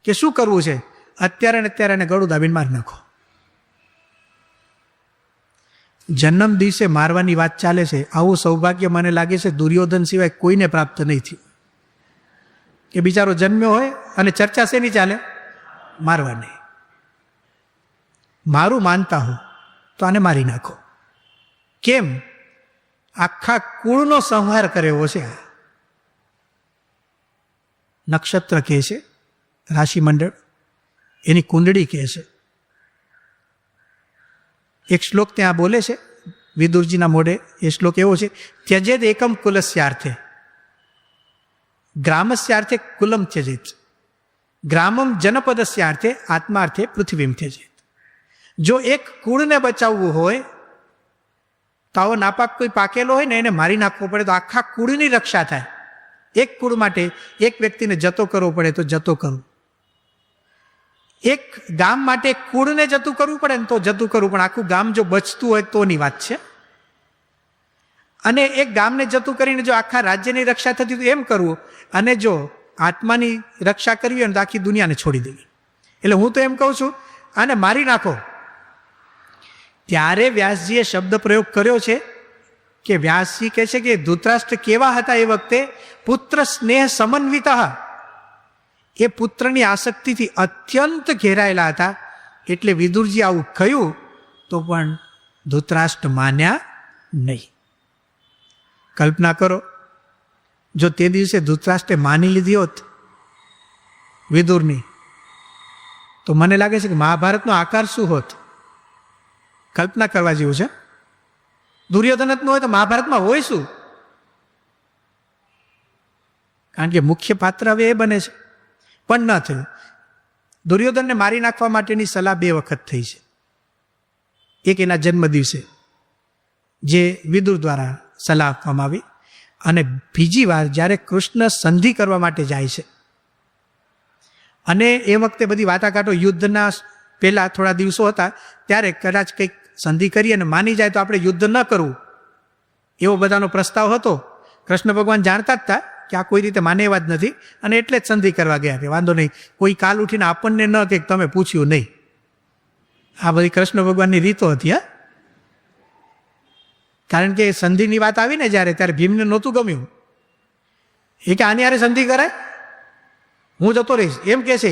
કે શું કરવું છે, અત્યારે ને અત્યારે એને ગળું દાબીને મારી નાખો. જન્મ દિવસે મારવાની વાત ચાલે છે. આવું સૌભાગ્ય મને લાગે છે દુર્યોધન સિવાય કોઈને પ્રાપ્ત નહીં થયું, કે બિચારો જન્મ્યો હોય અને ચર્ચા શેની ચાલે? મારવાની. મારું માનતા હો તો આને મારી નાખો. કેમ? આખા કુળનો સંહાર કર્યો છે. નક્ષત્ર કહે છે, રાશિ મંડળ, એની કુંડળી કહે છે. એક શ્લોક ત્યાં બોલે છે વિદુરજીના મોઢે. એ શ્લોક એવો છે, ત્યજેદ એકમ કુલસ્યાર્થે ગ્રામસ્યાર્થે કુલમ ત્યજેત ગ્રામમ જનપદસ્યાર્થે આત્માર્થે પૃથ્વીમ ત્યજેત. જો એક કુળને બચાવવું હોય તો આવો નાપાક કોઈ પાકેલો હોય ને એને મારી નાખવો પડે તો આખા કુળની રક્ષા થાય. એક કુળ માટે એક વ્યક્તિને જતો કરવો પડે તો જતો કરવું. એક ગામ માટે કુળને જતું કરવું પડે ને તો જતું કરવું, પણ આખું ગામ જો બચતું હોય તોની વાત છે. અને એક ગામને જતું કરીને જો આખા રાજ્યની રક્ષા થતી તો એમ કરવું, અને જો આત્માની રક્ષા કરવી હોય ને તો આખી દુનિયાને છોડી દેવી. એટલે હું તો એમ કહું છું, આને મારી નાખો. ત્યારે વ્યાસજીએ શબ્દ પ્રયોગ કર્યો છે કે વ્યાસજી કહે છે કે ધૃતરાષ્ટ્ર કેવા હતા એ વખતે? પુત્ર સ્નેહ સમન્વિત. એ પુત્રની આસક્તિથી અત્યંત ઘેરાયેલા હતા. એટલે વિદુરજી આવું કહ્યું તો પણ ધૃતરાષ્ટ્ર માન્યા નહીં. કલ્પના કરો, જો તે દિવસે ધૃતરાષ્ટ્રે માની લીધી હોત વિદુરની, તો મને લાગે છે કે મહાભારતનો આકાર શું હોત? કલ્પના કરવા જેવું છે. દુર્યોધન જ ન હોય તો મહાભારતમાં હોય શું? કારણ કે મુખ્ય પાત્ર હવે એ બને છે. પણ ન થયું. દુર્યોધનને મારી નાખવા માટેની સલાહ 2 વખત થઈ છે. એક એના જન્મ દિવસે જે વિદુર દ્વારા સલાહ આપવામાં આવી, અને બીજી વાર જ્યારે કૃષ્ણ સંધિ કરવા માટે જાય છે, અને એ વખતે બધી વાટાઘાટો યુદ્ધના પહેલા થોડા દિવસો હતા, ત્યારે કદાચ કંઈક સંધિ કરી અને માની જાય તો આપણે યુદ્ધ ન કરવું, એવો બધાનો પ્રસ્તાવ હતો. કૃષ્ણ ભગવાન જાણતા જ હતા કે આ કોઈ રીતે માને એવા જ નથી, અને એટલે જ સંધિ કરવા ગયા કે વાંધો નહીં, કોઈ કાલ ઉઠીને આપણને ન કે તમે પૂછ્યું નહીં. આ બધી કૃષ્ણ ભગવાનની રીતો હતી. કારણ કે સંધિની વાત આવી ને જ્યારે, ત્યારે ભીમને નહોતું ગમ્યું. એ કે આની હારે સંધિ કરાય, હું જતો રહીશ એમ કે છે.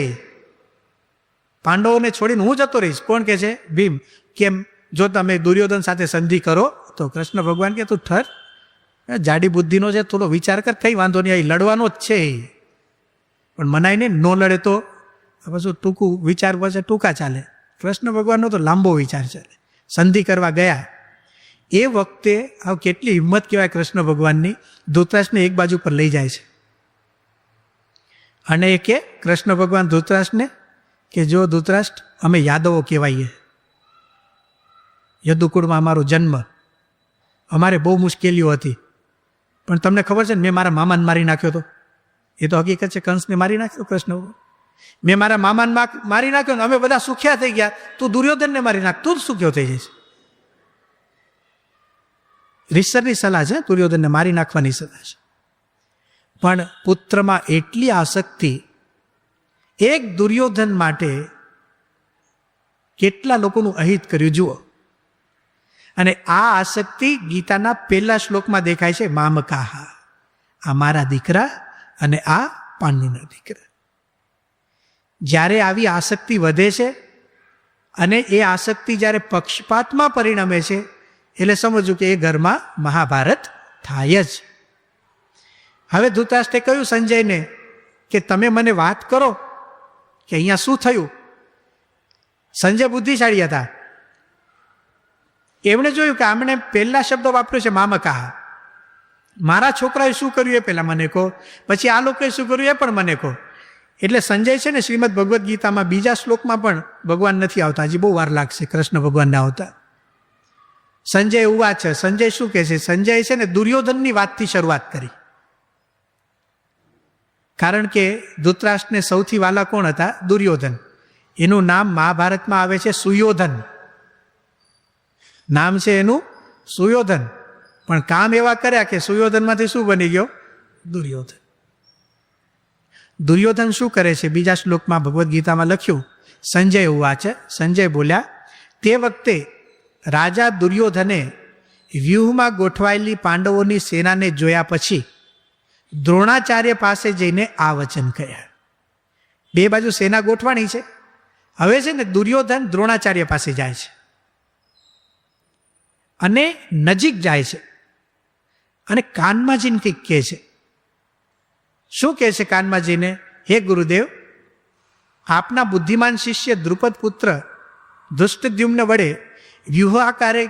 પાંડવોને છોડીને હું જતો રહીશ. કોણ કે છે? ભીમ. કેમ? જો તમે દુર્યોધન સાથે સંધિ કરો તો કૃષ્ણ ભગવાન કે તું ઠર, જાડી બુદ્ધિનો છે, થોડો વિચાર કર, કઈ વાંધો નહીં, અહીં લડવાનો જ છે. પણ મનાય ને ન લડે તો પાછું ટૂંકું વિચાર પછી ટૂંકા ચાલે. કૃષ્ણ ભગવાનનો તો લાંબો વિચાર ચાલે. સંધિ કરવા ગયા એ વખતે આ કેટલી હિંમત કહેવાય કૃષ્ણ ભગવાનની. ધૃતરાષ્ટ્રને એક બાજુ પર લઈ જાય છે, અને એ કે કૃષ્ણ ભગવાન ધૃતરાષ્ટ્રને કે જો ધૃતરાષ્ટ્ર, અમે યાદવો કહેવાઈએ, યદુકુળમાં અમારો જન્મ, અમારે બહુ મુશ્કેલીઓ હતી, પણ તમને ખબર છે ને મેં મારા મામાને મારી નાખ્યો હતો. એ તો હકીકત છે, કંસને મારી નાખ્યો કૃષ્ણ. મેં મારા મામાને મારી નાખ્યો ને અમે બધા સુખ્યા થઈ ગયા, તું દુર્યોધનને મારી નાખ, તું જ સુખ્યો થઈ જઈશ. રીસરની સલાહ છે, દુર્યોધનને મારી નાખવાની સલાહ છે. પણ પુત્રમાં એટલી આસક્તિ, એક દુર્યોધન માટે કેટલા લોકોનું અહિત કર્યું જુઓ. અને આ આસક્તિ ગીતાના પહેલા શ્લોકમાં દેખાય છે, મામકાહા, આ મારા દીકરા અને આ પાંડુના દીકરા. જ્યારે આવી આસક્તિ વધે છે અને એ આસક્તિ જ્યારે પક્ષપાતમાં પરિણમે છે, એટલે સમજવું કે એ ઘરમાં મહાભારત થાય જ. હવે ધૃતરાષ્ટ્રે કહ્યું સંજયને કે તમે મને વાત કરો કે અહીંયા શું થયું. સંજય બુદ્ધિશાળી હતા. એમણે જોયું કે આમણે પહેલા શબ્દ વાપર્યો છે મામકાહા, મારા છોકરાએ શું કર્યું એ પહેલા મને કહો, પછી આ લોકોએ શું કર્યું એ પણ મને કહો. એટલે સંજય છે ને શ્રીમદ ભગવદ્ ગીતામાં બીજા શ્લોકમાં પણ ભગવાન નથી આવતા, હજી બહુ વાર લાગશે કૃષ્ણ ભગવાનને આવતા. સંજય ઉવા છે. સંજય શું કહે છે? સંજય છે ને દુર્યોધનની વાતથી શરૂઆત કરી. કારણ કે ધૃતરાષ્ટ્રને સૌથી વાલા કોણ હતા? દુર્યોધન. એનું નામ મહાભારતમાં આવે છે સુયોધન. નામ છે એનું સુયોધન, પણ કામ એવા કર્યા કે સુયોધનમાંથી શું બની ગયો? દુર્યોધન. દુર્યોધન શું કરે છે? બીજા શ્લોકમાં ભગવદ્ ગીતામાં લખ્યું, સંજય ઉવાચ, સંજય બોલ્યા, તે વખતે રાજા દુર્યોધને વ્યૂહમાં ગોઠવાયેલી પાંડવોની સેનાને જોયા પછી દ્રોણાચાર્ય પાસે જઈને આ વચન કહ્યા. બે બાજુ સેના ગોઠવાણી છે. હવે છે ને દુર્યોધન દ્રોણાચાર્ય પાસે જાય છે અને નજીક જાય છે અને કાનમાં જઈને કંઈક કહે છે. શું કહે છે કાનમાં જઈને? હે ગુરુદેવ, આપના બુદ્ધિમાન શિષ્ય દ્રુપદ પુત્ર ધૃષ્ટદ્યુમ્ન વડે વ્યૂહાકારે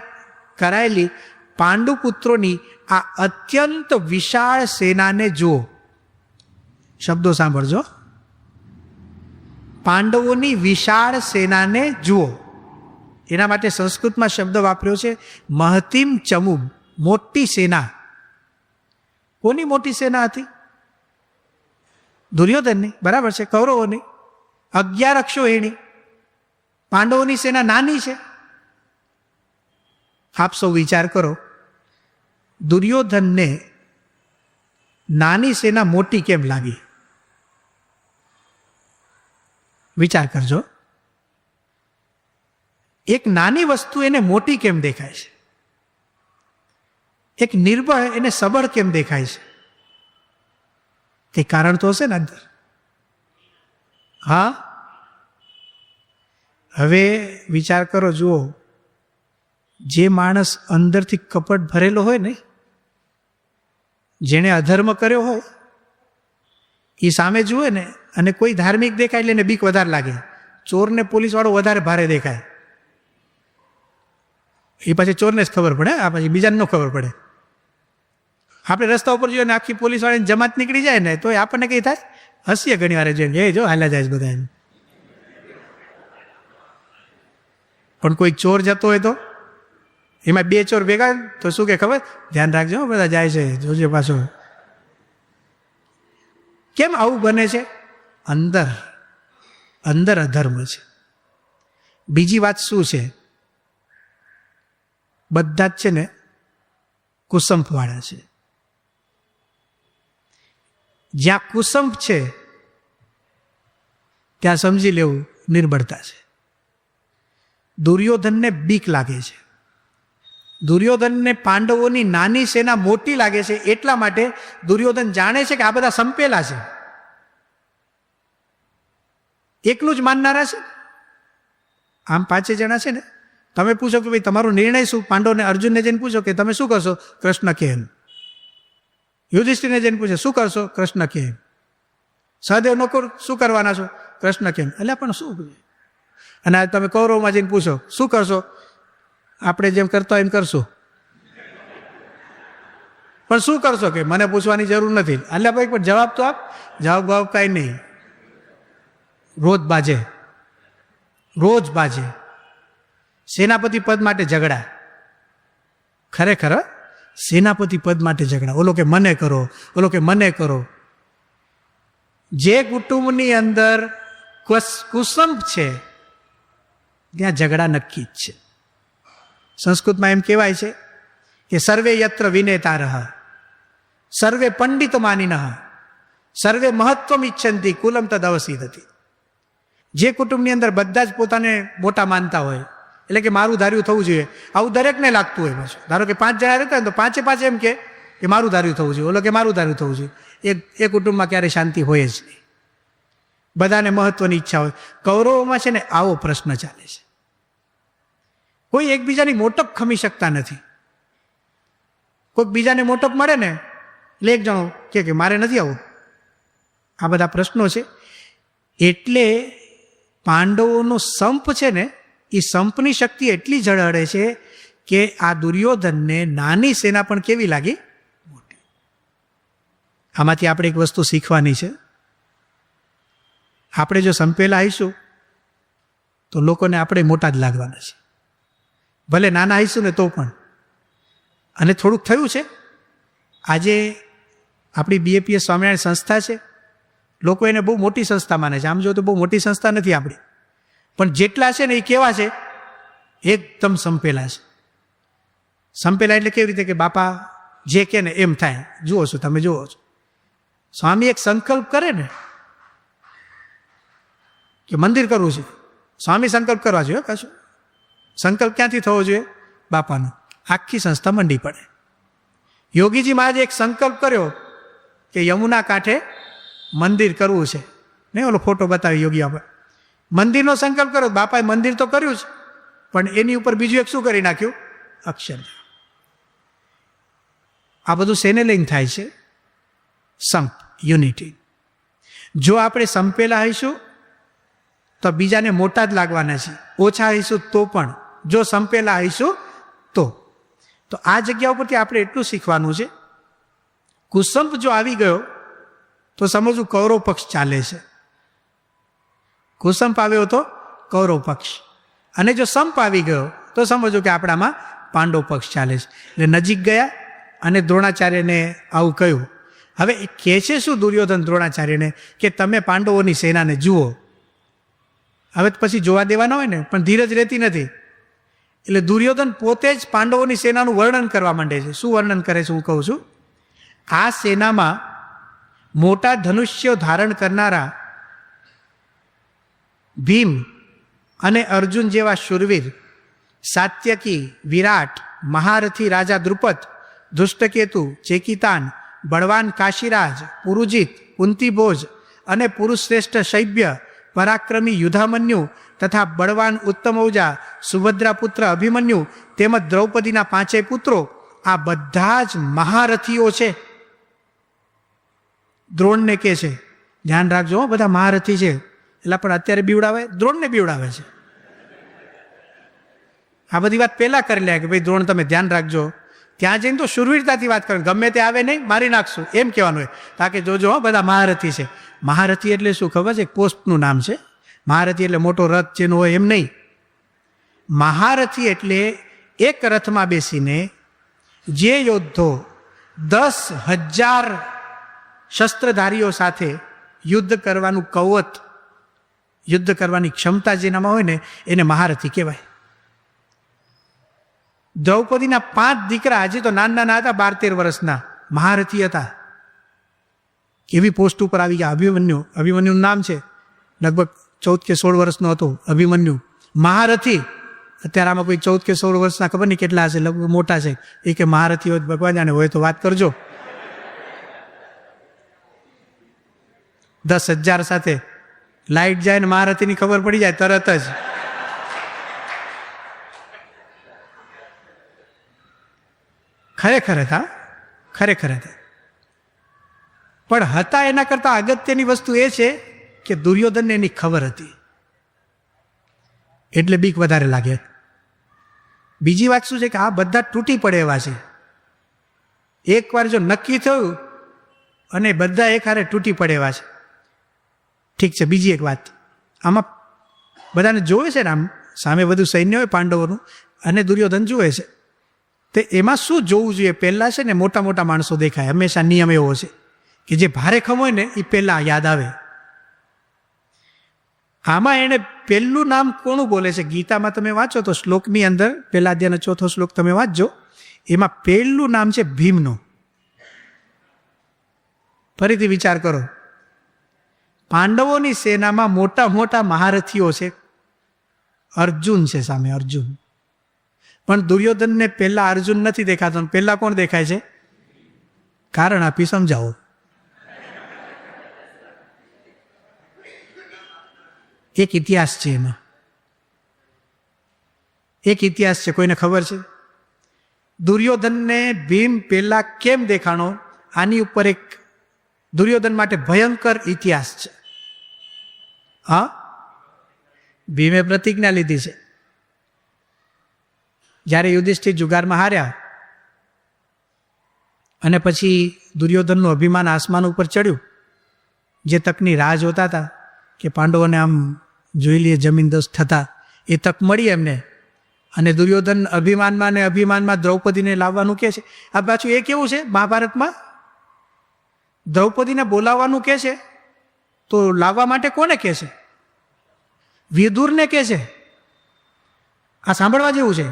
કરાયેલી પાંડુપુત્રોની આ અત્યંત વિશાળ સેનાને જુઓ. શબ્દો સાંભળજો. પાંડવોની વિશાળ સેનાને જુઓ. એના માટે સંસ્કૃતમાં શબ્દ વાપર્યો છે મહતીમ ચમુમ, મોટી સેના. કોની મોટી સેના હતી? દુર્યોધનની, બરાબર છે, કૌરવોની. 11 અક્ષોહિણી. પાંડવોની સેના નાની છે. આપ સૌ વિચાર કરો, દુર્યોધનને નાની સેના મોટી કેમ લાગી? વિચાર કરજો. એક નાની વસ્તુ એને મોટી કેમ દેખાય છે? એક નિર્બળ એને સબળ કેમ દેખાય છે? કંઈ કારણ તો હશે ને અંદર. હા, હવે વિચાર કરો. જુઓ, જે માણસ અંદરથી કપટ ભરેલો હોય ને, જેણે અધર્મ કર્યો હોય, એ સામે જુએ ને અને કોઈ ધાર્મિક દેખાય એટલે એને બીક વધારે લાગે. ચોરને પોલીસ વાળો વધારે ભારે દેખાય. એ પછી ચોરને જ ખબર પડે, આ પછી બીજાને ન ખબર પડે. આપણે રસ્તા ઉપર જોઈએ ને આખી પોલીસ વાળાની જમાત નીકળી જાય ને, તો આપણને કઈ થાય, હસીએ ઘણી વાર જોઈને, એ જો હાલ્યા જાય બધા. પણ કોઈ ચોર જતો હોય તો એમાં 2 ચોર ભેગા તો શું કે ખબર? ધ્યાન રાખજો, બધા જાય છે, જોજે પાછો. કેમ આવું બને છે? અંદર અધર્મ છે. બીજી વાત શું છે? બધા જ છે ને કુસંપ વાળા છે. જ્યાં કુસંપ છે ત્યાં સમજી લેવું નિર્બળતા છે. દુર્યોધનને બીક લાગે છે. દુર્યોધનને પાંડવોની નાની સેના મોટી લાગે છે. એટલા માટે દુર્યોધન જાણે છે કે આ બધા સંપેલા છે, એકલું જ માનનારા છે. આમ 5 જણા છે ને, તમે પૂછો કે ભાઈ તમારો નિર્ણય શું? પાંડવને, અર્જુનને જઈને પૂછો કે તમે શું કરશો? કૃષ્ણ કહે. યુધિષ્ઠિરને જઈને પૂછે શું કરશો? કૃષ્ણ કહે. સહદેવ નોકર શું કરવાના છો? કૃષ્ણ કહે. એટલે પણ શું? અને આ તમે કૌરવમાં જઈને પૂછો શું કરશો? આપણે જેમ કરતા હોય એમ કરશું. પણ શું કરશો? કે મને પૂછવાની જરૂર નથી. એટલે ભાઈ પણ જવાબ તો આપ. જવાબ કાંઈ નહીં. રોજ બાજે. સેનાપતિ પદ માટે ઝઘડા. ખરેખર સેનાપતિ પદ માટે ઝઘડા. ઓલો કે મને કરો, ઓલો કે મને કરો. જે કુટુંબની અંદર કુસંપ છે ત્યાં ઝઘડા નક્કી જ છે. સંસ્કૃતમાં એમ કહેવાય છે કે સર્વે યત્ર વિનેતારઃ, સર્વે પંડિત માનિનઃ, સર્વે મહત્વમ ઈચ્છંતિ કુલમ તદ અવસિદતિ. જે કુટુંબની અંદર બધા જ પોતાને મોટા માનતા હોય, એટલે કે મારું ધાર્યું થવું જોઈએ, આવું દરેકને લાગતું હોય. પાછું ધારો કે 5 જણા રહેતા હોય તો 5 એમ કે મારું ધાર્યું થવું જોઈએ, ઓલો કે મારું ધાર્યું થવું જોઈએ. એ કુટુંબમાં ક્યારેય શાંતિ હોય જ નહીં. બધાને મહત્વની ઈચ્છા હોય. કૌરવોમાં છે ને આવો પ્રશ્ન ચાલે છે. કોઈ એકબીજાની મોટપ ખમી શકતા નથી. કોઈક બીજાને મોટપ મળે ને એટલે એક જણો કે મારે નથી આવું. આ બધા પ્રશ્નો છે. એટલે પાંડવોનો સંપ છે ને, એ સંપની શક્તિ એટલી ઝળહળે છે કે આ દુર્યોધનને નાની સેના પણ કેવી લાગી? મોટી. આમાંથી આપણે એક વસ્તુ શીખવાની છે. આપણે જો સંપેલા આવીશું તો લોકોને આપણે મોટા જ લાગવાના છે. ભલે નાના આવીશું ને તો પણ. અને થોડુંક થયું છે. આજે આપણી BAPS સ્વામિનારાયણ સંસ્થા છે, લોકો એને બહુ મોટી સંસ્થા માને છે. આમ જો તો બહુ મોટી સંસ્થા નથી આપણી, પણ જેટલા છે ને એ કેવા છે? એકદમ સંપેલા છે. સંપેલા એટલે કેવી રીતે? કે બાપા જે કે ને એમ થાય. જુઓ છો તમે, જુઓ છો. સ્વામી એક સંકલ્પ કરે ને કે મંદિર કરવું છે, સ્વામી સંકલ્પ કરવા જોઈએ. કશું સંકલ્પ ક્યાંથી થવો જોઈએ? બાપાનો. આખી સંસ્થા મંડી પડે. યોગીજી મહારાજે એક સંકલ્પ કર્યો કે યમુના કાંઠે મંદિર કરવું છે. નહીં ઓલો ફોટો બતાવી યોગી આપણે મંદિરનો સંકલ્પ કર્યો. બાપાએ મંદિર તો કર્યું જ, પણ એની ઉપર બીજું એક શું કરી નાખ્યું? અક્ષરધામ. આ બધું શેને લઈને થાય છે? સંપ, યુનિટી. જો આપણે સંપેલા હઈશું તો બીજાને મોટા જ લાગવાના છે, ઓછા હઈશું તો પણ. જો સંપેલા હઈશું તો આ જગ્યા ઉપરથી આપણે એટલું શીખવાનું છે, કુસંપ જો આવી ગયો તો સમજવું કૌરવ પક્ષ ચાલે છે. કુસંપ આવ્યો તો કૌરવ પક્ષ, અને જો સંપ આવી ગયો તો સમજો કે આપણામાં પાંડવ પક્ષ ચાલે છે. એટલે નજીક ગયા અને દ્રોણાચાર્યને આવું કહ્યું. હવે એ કહે છે શું દુર્યોધન દ્રોણાચાર્યને કે તમે પાંડવોની સેનાને જુઓ. હવે પછી જોવા દેવાના હોય ને, પણ ધીરજ રહેતી નથી. એટલે દુર્યોધન પોતે જ પાંડવોની સેનાનું વર્ણન કરવા માંડે છે. શું વર્ણન કરે છે હું કહું છું. આ સેનામાં મોટા ધનુષ્યો ધારણ કરનારા ભીમ અને અર્જુન જેવા શૂરવીર, સાત્યકી, વિરાટ, મહારથી રાજા દ્રુપદ, ધૃષ્ટકેતુ, ચેકિતાન, બળવાન કાશીરાજ, પુરુજીત, કુંતીભોજ અને પુરુષશ્રેષ્ઠ શૈબ્ય, પરાક્રમી યુધામન્યુ તથા બળવાન ઉત્તમૌજા, સુભદ્રા પુત્ર અભિમન્યુ તેમજ દ્રૌપદીના 5 પુત્રો, આ બધા જ મહારથીઓ છે. દ્રોણને કહે છે ધ્યાન રાખજો, બધા મહારથી છે. એટલે પણ અત્યારે બીવડાવે, દ્રોણને બીવડાવે છે. આ બધી વાત પહેલા કરી લે કે ભાઈ દ્રોણ તમે ધ્યાન રાખજો. ત્યાં જઈને તો શુરવીરતાથી વાત કરે, ગમે તે આવે નહીં મારી નાખશું એમ કહેવાનું હોય. તાકે જોજો બધા મહારથી છે. મહારથી એટલે શું ખબર છે? પોસ્ટનું નામ છે. મહારથી એટલે મોટો રથ જેનો હોય એમ નહીં. મહારથી એટલે એક રથમાં બેસીને જે યોદ્ધો 10,000 શસ્ત્રધારીઓ સાથે યુદ્ધ કરવાનું કૌવત, યુદ્ધ કરવાની ક્ષમતા જેનામાં હોય ને એને મહારથી કહેવાય. દ્રૌપદીના 5 દીકરા હજી તો નાના હતા, 12-13 વર્ષના, મહારથી હતા. એવી પોસ્ટ ઉપર આવી ગયા. અભિમન્યુનું નામ છે, લગભગ 14 કે 16 વર્ષનો હતો અભિમન્યુ, મહારથી. અત્યારે આમાં કોઈ 14 કે 16 વર્ષના ખબર નહીં કેટલા હશે, લગભગ મોટા છે. એ કે મહારથી હોય ભગવાન જાણે, હોય તો વાત કરજો. 10,000 સાથે લાઈટ જાય ને મહારથીની ખબર પડી જાય તરત જ. ખરેખર હતા, ખરેખર હતા. પણ હતા એના કરતા અગત્યની વસ્તુ એ છે કે દુર્યોધનને એની ખબર હતી, એટલે બીક વધારે લાગે. બીજી વાત શું છે કે આ બધા તૂટી પડે એવા છે. એકવાર જો નક્કી થયું અને બધા એક હારે તૂટી પડે એવા છે. ઠીક છે, બીજી એક વાત, આમાં બધાને જોવે છે ને, આમ સામે બધું સૈન્ય હોય પાંડવોનું અને દુર્યોધન જુએ છે. તે એમાં શું જોવું જોઈએ? પહેલાં છે ને મોટા મોટા માણસો દેખાય. હંમેશા નિયમ એવો છે કે જે ભારેખમ હોય ને એ પહેલાં યાદ આવે. આમાં એણે પહેલું નામ કોનું બોલે છે? ગીતામાં તમે વાંચો તો શ્લોકની અંદર પહેલા અધ્યાયનો 4થો શ્લોક તમે વાંચજો, એમાં પહેલું નામ છે ભીમનું. ફરીથી વિચાર કરો, પાંડવોની સેનામાં મોટા મોટા મહારથીઓ છે, અર્જુન છે સામે, અર્જુન. પણ દુર્યોધનને પહેલા અર્જુન નથી દેખાતો, પહેલા કોણ દેખાય છે? કારણ આપી સમજાવો. એક ઇતિહાસ છે એમાં, એક ઇતિહાસ છે. કોઈને ખબર છે દુર્યોધનને ભીમ પહેલા કેમ દેખાણો? આની ઉપર એક દુર્યોધન માટે ભયંકર ઇતિહાસ છે. હા, ભીમે પ્રતિજ્ઞા લીધી છે. જ્યારે યુધિષ્ઠિર જુગારમાં હાર્યા અને પછી દુર્યોધનનું અભિમાન આસમાન ઉપર ચડ્યું, જે તકની રાહ જોતા હતા કે પાંડવોને આમ જોઈ લઈએ જમીન દોસ્ત થતા, એ તક મળી એમને. અને દુર્યોધન અભિમાનમાં ને અભિમાનમાં દ્રૌપદીને લાવવાનું કહે છે. આ પાછું એ કેવું છે મહાભારતમાં, દ્રૌપદીને બોલાવવાનું કહે છે તો લાવવા માટે કોને કહે છે? વિદુરને કહે છે. આ સાંભળવા જેવું છે.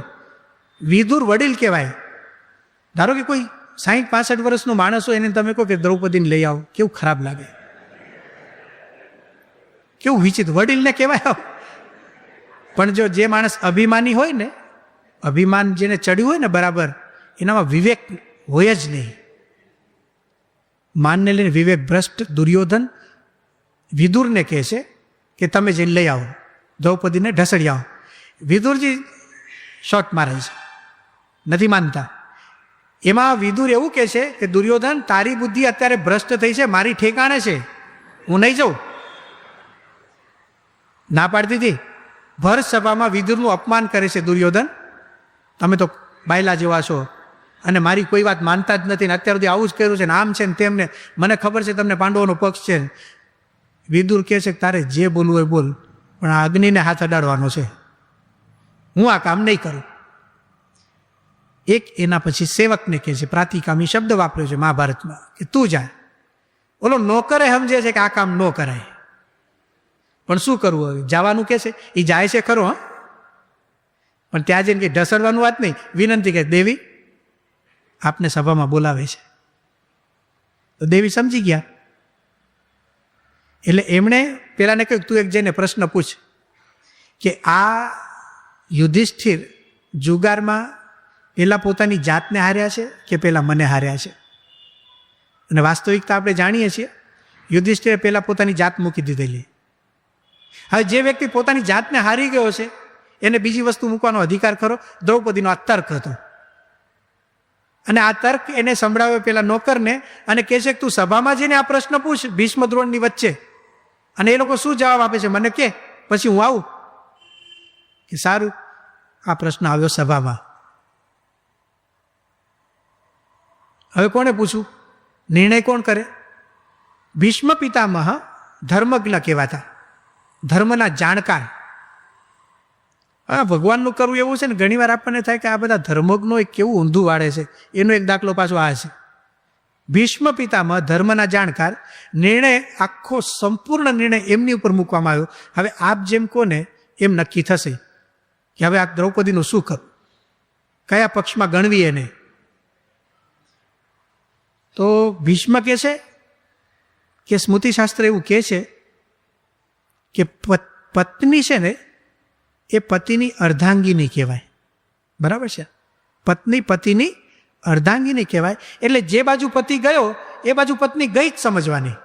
વિદુર વડીલ કહેવાય. ધારો કે કોઈ 60-65 વર્ષનો માણસ હોય એને તમે કહો કે દ્રૌપદીને લઈ આવો, કેવું ખરાબ લાગે. કેવું વિચિત્ર, વડીલને કહેવાય. પણ જો જે માણસ અભિમાની હોય ને, અભિમાન જેને ચડ્યું હોય ને બરાબર, એનામાં વિવેક હોય જ નહીં. માનને લઈને વિવેક ભ્રષ્ટ દુર્યોધન વિદુરને કહે છે કે તમે જઈને લઈ આવો, દ્રૌપદીને ઢસડી આવો. વિદુરજી શોટ મારે છે, નથી માનતા. એમાં વિદુર એવું કહે છે કે દુર્યોધન તારી બુદ્ધિ અત્યારે ભ્રષ્ટ થઈ છે, મારી ઠેકાણે છે, હું નહીં જાઉં. ના પાડતી હતી. ભર સભામાં વિદુરનું અપમાન કરે છે દુર્યોધન, તમે તો બાયલા જેવા છો અને મારી કોઈ વાત માનતા જ નથી, ને અત્યાર સુધી આવું જ કર્યું છે ને આમ છે ને તેમને, મને ખબર છે તમને પાંડવોનો પક્ષ છે. વિદુર કહે છે કે તારે જે બોલવું હોય બોલ, પણ આ અગ્નિને હાથ અડાડવાનો છે, હું આ કામ નહીં કરું. એક એના પછી સેવકને કહે છે, પ્રાતિકામી શબ્દ વાપર્યો છે મહાભારતમાં, કે તું જા. ઓલો નોકરે સમજે છે કે આ કામ ન કરાય, પણ શું કરવું હવે, જવાનું કે છે, એ જાય છે ખરો, હા, પણ ત્યાં જઈને કે ઢસડવાનું વાત નહીં, વિનંતી કે દેવી આપને સભામાં બોલાવે છે. તો દેવી સમજી ગયા. એટલે એમણે પેલાને કહ્યું તું એક જઈને પ્રશ્ન પૂછ કે આ યુધિષ્ઠિર જુગારમાં પેલા પોતાની જાતને હાર્યા છે કે પેલા મને હાર્યા છે. અને વાસ્તવિકતા આપણે જાણીએ છીએ, યુધિષ્ઠિરે પેલા પોતાની જાત મૂકી દીધેલી. હવે જે વ્યક્તિ પોતાની જાતને હારી ગયો છે એને બીજી વસ્તુ મૂકવાનો અધિકાર ખરો? દ્રૌપદીનો આ તર્ક હતો. અને આ તર્ક એને સંભળાવ્યો પેલા નોકરને, અને કહે છે કે તું સભામાં જઈને આ પ્રશ્ન પૂછ ભીષ્મ દ્રોણની વચ્ચે. અને એ લોકો શું જવાબ આપે છે મને કે, પછી હું આવું. કે સારું, આ પ્રશ્ન આવ્યો સભામાં, હવે કોને પૂછું? નિર્ણય કોણ કરે? ભીષ્મ પિતામહ ધર્મજ્ઞ કહેવાતા, ધર્મના જાણકાર. હા, ભગવાનનું કરવું એવું છે ને, ઘણી વાર આપણને થાય કે આ બધા ધર્મજ્ઞો કેવું ઊંધું વાળે છે. એનો એક દાખલો પાછો આ છે. ભીષ્મ પિતામહ ધર્મના જાણકાર, નિર્ણય આખો સંપૂર્ણ નિર્ણય એમની ઉપર મૂકવામાં આવ્યો. હવે આપ જેમ કોને એમ નક્કી થશે કે હવે આ દ્રૌપદીનું શું કરવું, કયા પક્ષમાં ગણવી એને. તો ભીષ્મ કહે છે કે સ્મૃતિશાસ્ત્ર એવું કહે છે કે પત્ની છે ને એ પતિની અર્ધાંગીની કહેવાય, બરાબર છે? પત્ની પતિની અર્ધાંગીની કહેવાય. એટલે જે બાજુ પતિ ગયો એ બાજુ પત્ની ગઈ જ સમજવાની.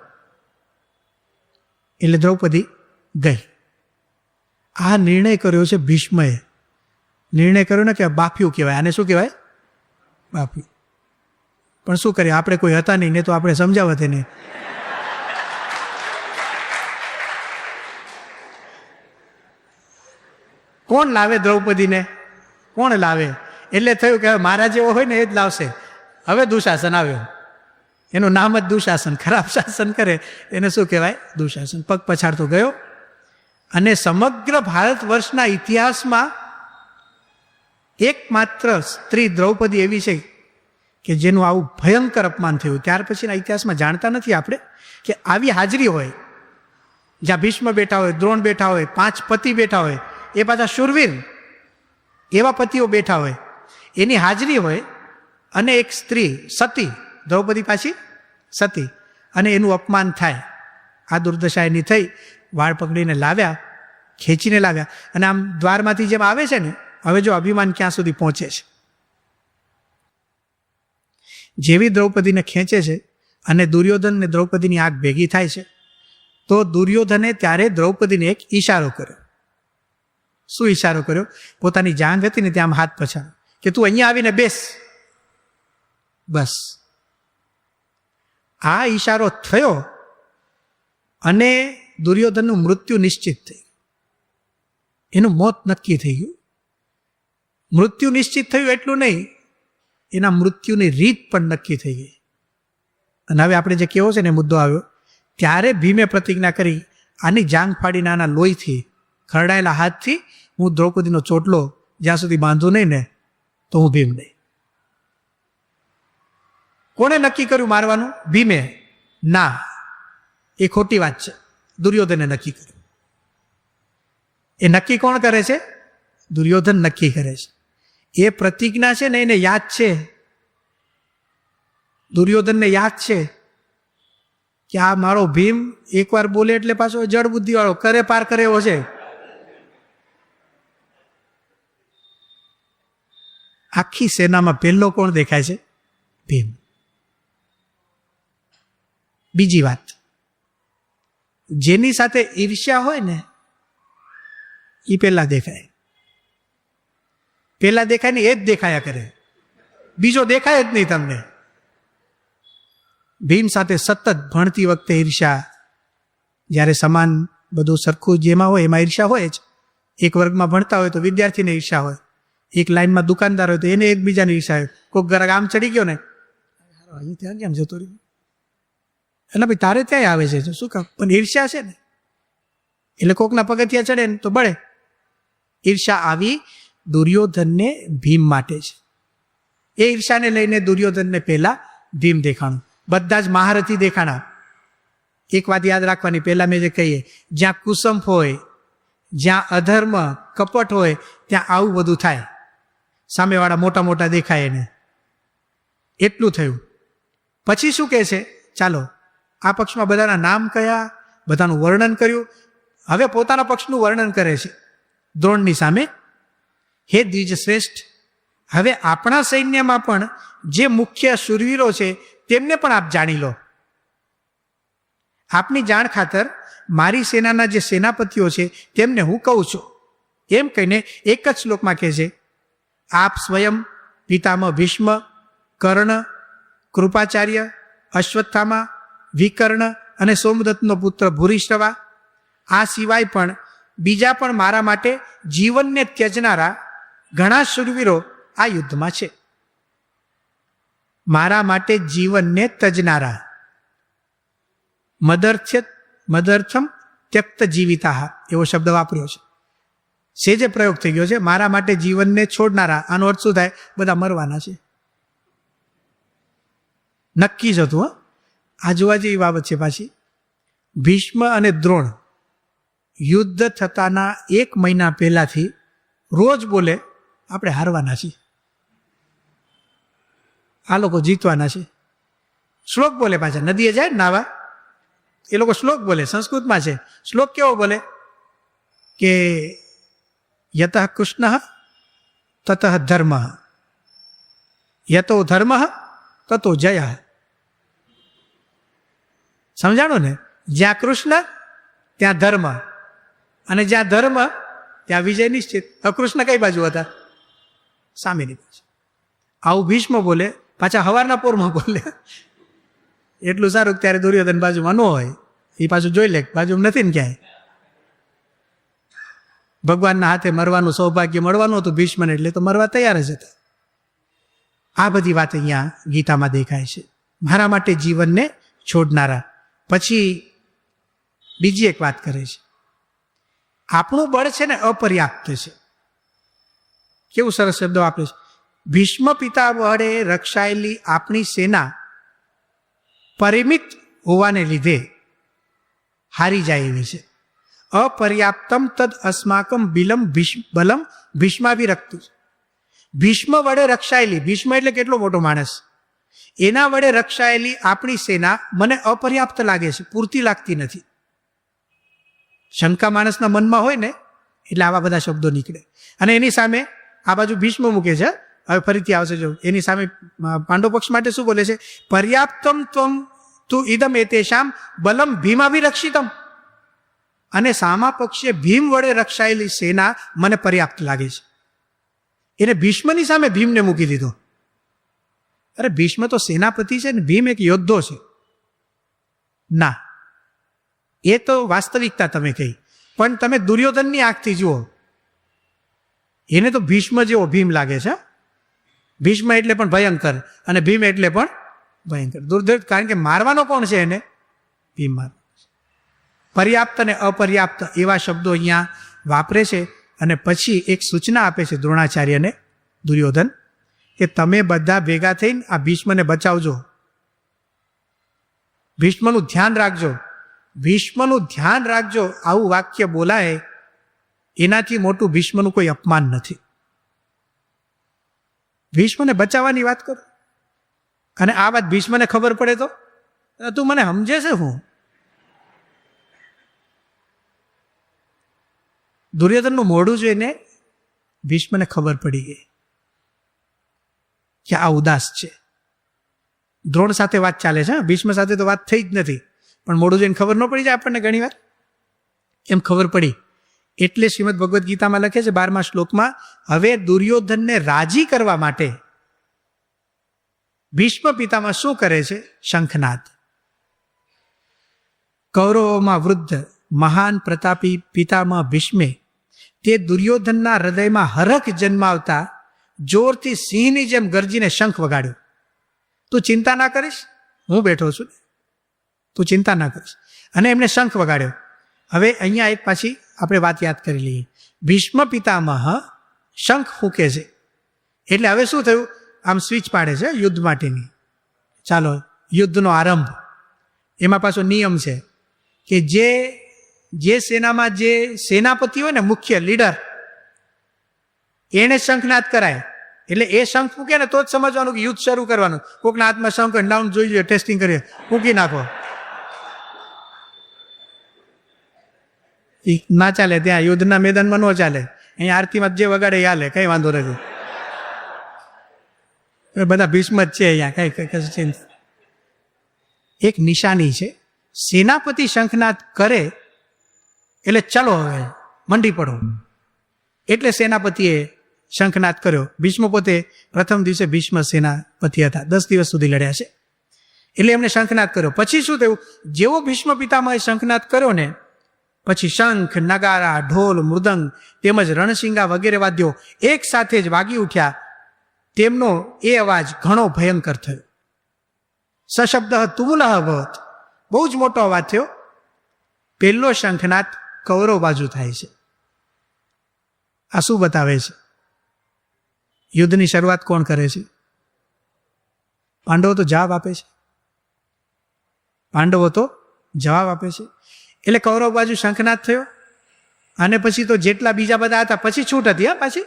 એટલે દ્રૌપદી ગઈ. આ નિર્ણય કર્યો છે ભીષ્મએ. નિર્ણય કર્યો ને કે બાફ્યું કહેવાય, આને શું કહેવાય? બાફ્યું. પણ શું કરીએ, આપણે કોઈ હતા નહીં, ને તો આપણે સમજાવત એને. કોણ લાવે દ્રૌપદીને? કોણ લાવે? એટલે થયું કે મારા જેવો હોય ને એ જ લાવશે. હવે દુશાસન આવ્યો, એનું નામ જ દુશાસન. ખરાબ શાસન કરે એને શું કહેવાય? દુશાસન. પગ પછાડતો ગયો. અને સમગ્ર ભારત વર્ષના ઇતિહાસમાં એકમાત્ર સ્ત્રી દ્રૌપદી એવી છે કે જેનું આવું ભયંકર અપમાન થયું. ત્યાર પછીના ઇતિહાસમાં જાણતા નથી આપણે કે આવી હાજરી હોય, જ્યાં ભીષ્મ બેઠા હોય, દ્રોણ બેઠા હોય, 5 પતિ બેઠા હોય, એ પાછા શૂરવીર એવા પતિઓ બેઠા હોય, એની હાજરી હોય, અને એક સ્ત્રી સતી, દ્રૌપદી પાછી સતી, અને એનું અપમાન થાય. આ દુર્દશા એની થઈ. વાળ પકડીને લાવ્યા, ખેંચીને લાવ્યા, અને આમ દ્વારમાંથી જેમ આવે છે ને, હવે જો અભિમાન ક્યાં સુધી પહોંચે છે. જેવી દ્રૌપદીને ખેંચે છે અને દુર્યોધન ને દ્રૌપદીની આંખ ભેગી થાય છે, તો દુર્યોધને ત્યારે દ્રૌપદીને એક ઈશારો કર્યો. શું ઈશારો કર્યો? પોતાની જાંઘ હતી ને ત્યાં હાથ પછાડ્યો કે તું અહીંયા આવીને બેસ. બસ આ ઈશારો થયો અને દુર્યોધનનું મૃત્યુ નિશ્ચિત થઈ. એનું મોત નક્કી થઈ ગયું. મૃત્યુ નિશ્ચિત થયું એટલું નહીં, એના મૃત્યુની રીત પણ નક્કી થઈ ગઈ. અને હવે આપણે જે કેવો છે ને મુદ્દો આવ્યો, ત્યારે ભીમે પ્રતિજ્ઞા કરી, આની જાંઘ ફાડીને આના લોહીથી, ખરડાયેલા હાથથી હું દ્રૌપદીનો ચોટલો જ્યાં સુધી બાંધું નહીં ને તો હું ભીમ નહીં. કોણે નક્કી કર્યું મારવાનું? ભીમે? ના, એ ખોટી વાત છે. દુર્યોધને નક્કી કર્યું. એ નક્કી કોણ કરે છે? દુર્યોધન નક્કી કરે છે. એ પ્રતિજ્ઞા છે ને એને યાદ છે, દુર્યોધનને યાદ છે કે આ મારો ભીમ એકવાર બોલે એટલે પાછો જડ બુદ્ધિ વાળો, કરે પાર કરે એવો છે. આખી સેનામાં પહેલો કોણ દેખાય છે? ભીમ. બીજી વાત, જેની સાથે ઈર્ષ્યા હોય ને એ પહેલા દેખાય. પહેલા દેખાય ને એ જ દેખાયા કરે, બીજો દેખાય જ નહીં તમને. ભીમ સાથે સતત ભણતી વખતે ઈર્ષ્યા, જ્યારે સમાન બધું સરખું જેમાં હોય એમાં ઈર્ષ્યા હોય જ. એક વર્ગમાં ભણતા હોય તો વિદ્યાર્થીને ઈર્ષ્યા હોય, એક લાઈનમાં દુકાનદાર હોય તો એને એકબીજાને ઈર્ષ્યા હોય. કોઈક ગ્રાહક આમ ચડી ગયો ને, અહીં ત્યાં કેમ જતો રહ્યો, એટલે ભાઈ તારે ત્યાં આવે છે શું કામ, પણ ઈર્ષ્યા છે ને એટલે કોકના પગથિયા ચડે ને તો બળે. ઈર્ષ્યા આવી દુર્યોધનને ભીમ માટે છે. એ ઈર્ષ્યાને લઈને દુર્યોધનને પહેલા ભીમ દેખાણું. બધા જ મહારથી દેખાણા. એક વાત યાદ રાખવાની, પહેલા મેં જે કહીએ, જ્યાં કુસંફ હોય, જ્યાં અધર્મ કપટ હોય, ત્યાં આવું બધું થાય. સામેવાળા મોટા મોટા દેખાય એને. એટલું થયું. પછી શું કહે છે? ચાલો આ પક્ષમાં બધાના નામ કયા, બધાનું વર્ણન કર્યું. હવે પોતાના પક્ષનું વર્ણન કરે છે દ્રોણની સામે. હે દ્વિજ શ્રેષ્ઠ, હવે આપણા સૈન્યમાં પણ જે મુખ્ય શૂરવીરો છે તેમને પણ આપ જાણી લો. આપની જાણ ખાતર મારી સેનાના જે સેનાપતિઓ છે તેમને હું કહું છું. એમ કહીને એક જ શ્લોકમાં કહે છે, આપ સ્વયં, પિતામહ ભીષ્મ, કર્ણ, કૃપાચાર્ય, અશ્વત્થામા, વિકર્ણ અને સોમદત્તનો પુત્ર ભૂરિશ્રવા, આ સિવાય પણ બીજા પણ મારા માટે જીવનને ત્યજનારા ઘણા શૂરવીરો આ યુદ્ધમાં છે. મારા માટે જીવનને તજનારા. મદર્થમ ત્યક્ત જીવિતા એવો શબ્દ વાપર્યો છે. સેજે પ્રયોગ થઈ ગયો છે. મારા માટે જીવનને છોડનારા, આનો અર્થ શું થાય? બધા મરવાના છે, નક્કી જ હતું. આ જોવા જેવી બાબત છે. પાછી ભીષ્મ અને દ્રોણ યુદ્ધ થતાના 1 મહિના પહેલાથી રોજ બોલે આપણે હારવાના છીએ, આ લોકો જીતવાના છે. શ્લોક બોલે, પાછા નદીએ જાય નાવા એ લોકો શ્લોક બોલે, સંસ્કૃતમાં છે. શ્લોક કેવો બોલે કે યતઃ કૃષ્ણ તતઃ ધર્મ, યતો ધર્મ તતો જય. સમજાણું ને? જ્યાં કૃષ્ણ ત્યાં ધર્મ, અને જ્યાં ધર્મ ત્યાં વિજય નિશ્ચિત. કૃષ્ણ કઈ બાજુ હતા? સામેની બાજુ. આવું ભીષ્મ બોલે, પાછા હવારના પોરમાં બોલે. એટલું સારું ત્યારે દુર્યોધન બાજુમાં ન હોય, એ પાછું જોઈ લે બાજુમાં નથી ને ક્યાંય. ભગવાનના હાથે મરવાનું સૌભાગ્ય મળવાનું હતું ભીષ્મને, એટલે તો મરવા તૈયાર જ હતા. આ બધી વાત અહીંયા ગીતામાં દેખાય છે. મારા માટે જીવનને છોડનારા. પછી બીજી એક વાત કરે છે, આપણું બળ છે ને અપર્યાપ્ત છે. કેવું સરસ શબ્દો વાપરે છે. ભીષ્મ પિતા વડે રક્ષાયેલી આપણી સેના પરિમિત હોવાને લીધે હારી જાય એવી છે. અપર્યાપ્તમ તદ અસ્માકમ બલમ ભીષ્માભિરક્તુ. ભીષ્મ વડે રક્ષાયેલી, ભીષ્મ એટલે કેટલો મોટો માણસ, એના વડે રક્ષાયેલી આપણી સેના મને અપર્યાપ્ત લાગે છે, પૂરતી લાગતી નથી. શંકા માણસના મનમાં હોય ને એટલે આવા બધા શબ્દો નીકળે. અને એની સામે આ બાજુ ભીષ્મ મૂકે છે. હવે ફરીથી આવશે જો. એની સામે પાંડવ પક્ષ માટે શું બોલે છે? પર્યાપ્તમ ત્વમ તું ઇદમ એતેષામ બલમ ભીમાભિરક્ષિતમ. અને સામા પક્ષે ભીમ વડે રક્ષાયેલી સેના મને પર્યાપ્ત લાગે છે. એને ભીષ્મની સામે ભીમને મૂકી દીધો. અરે ભીષ્મ તો સેનાપતિ છે ને ભીમ એક યોદ્ધો છે. ના, એ તો વાસ્તવિકતા તમે કહી, પણ તમે દુર્યોધનની આંખથી જુઓ, એને તો ભીષ્મ જેવો ભીમ લાગે છે. ભીષ્મ એટલે પણ ભયંકર અને ભીમ એટલે પણ ભયંકર. દુર્યોધન કારણ કે મારવાનો કોણ છે એને? ભીમ મારવાનો. પર્યાપ્ત અને અપર્યાપ્ત એવા શબ્દો અહીંયા વાપરે છે. અને પછી એક સૂચના આપે છે દ્રોણાચાર્યને દુર્યોધન, કે તમે બધા ભેગા થઈને આ ભીષ્મને બચાવજો, ભીષ્મનું ધ્યાન રાખજો. ભીષ્મનું ધ્યાન રાખજો આવું વાક્ય બોલાય એનાથી મોટું ભીષ્મનું કોઈ અપમાન નથી. ભીષ્મને બચાવવાની વાત કરો, અને આ વાત ભીષ્મને ખબર પડે તો તું મને સમજે છે હું? દુર્યોધનનું મોઢું જોઈને ભીષ્મને ખબર પડી ગઈ કે આ ઉદાસ છે. દ્રોણ સાથે વાત ચાલે છે, ભીષ્મ સાથે તો વાત થઈ જ નથી, પણ મોઢું જોઈને ખબર ન પડી જાય આપણને ઘણી વાર? એમ ખબર પડી. એટલે શ્રીમદ ભગવદ્ ગીતામાં લખે છે 12મા શ્લોકમાં, હવે દુર્યોધનને રાજી કરવા માટે ભીષ્મ પિતામાં શું કરે છે? શંખનાદ. કૌરવોમાં વૃદ્ધ મહાન પ્રતાપી પિતામાં ભીષ્મે તે દુર્યોધનના હૃદયમાં હરખ જન્માવતા જોરથી સિંહની જેમ ગરજીને શંખ વગાડ્યો. તું ચિંતા ના કરીશ, હું બેઠો છું, તું ચિંતા ના કરીશ. અને એમને શંખ વગાડ્યો. હવે અહીંયા એક પાછી આપણે વાત યાદ કરી લઈએ. ભીષ્મ પિતામહ શંખ ફૂંકે છે એટલે હવે શું થયું? આમ સ્વિચ પાડે છે યુદ્ધ માટેની. ચાલો યુદ્ધનો આરંભ. એમાં પાછો નિયમ છે કે જે સેનામાં જે સેનાપતિ હોય ને, મુખ્ય લીડર, એને શંખનાદ કરાય. એટલે એ શંખ ફૂંકે ને તો જ સમજવાનું કે યુદ્ધ શરૂ કરવાનું. કોકના હાથમાં શંખ લાઉન જોઈ લો, ટેસ્ટિંગ કરીએ, ફૂંકી નાખો, ના ચાલે. ત્યાં યુદ્ધના મેદાનમાં ન ચાલે. અહીંયા આરતીમાં જે વગાડે એ હાલે, કઈ વાંધો નથી. બધા ભીષ્મ જ છે અહીંયા, કઈ એક નિશાની છે. સેનાપતિ શંખનાદ કરે એટલે ચલો હવે મંડી પડો. એટલે સેનાપતિએ શંખનાદ કર્યો. ભીષ્મ પોતે પ્રથમ દિવસે ભીષ્મ સેનાપતિ હતા, 10 દિવસ સુધી લડ્યા છે. એટલે એમને શંખનાદ કર્યો. પછી શું થયું? જેવો ભીષ્મ પિતામહે શંખનાદ કર્યો ને, પછી શંખ, નગારા, ઢોલ, મૃદંગ તેમજ રણશિંગા વગેરે વાદ્યો એક સાથે જ વાગી ઉઠ્યા. તેમનો એ અવાજ ઘણો ભયંકર થયો. સશબ્દ તુમુલઃ અભવત, બહુ જ મોટો અવાજ થયો. પહેલો શંખનાદ કૌરવ બાજુ થાય છે. આ શું બતાવે છે? યુદ્ધની શરૂઆત કોણ કરે છે? પાંડવો તો જવાબ આપે છે. પાંડવો તો જવાબ આપે છે. એટલે કૌરવ બાજુ શંખનાદ થયો. અને પછી તો જેટલા બીજા બધા હતા પછી છૂટ હતી. હા, પાછી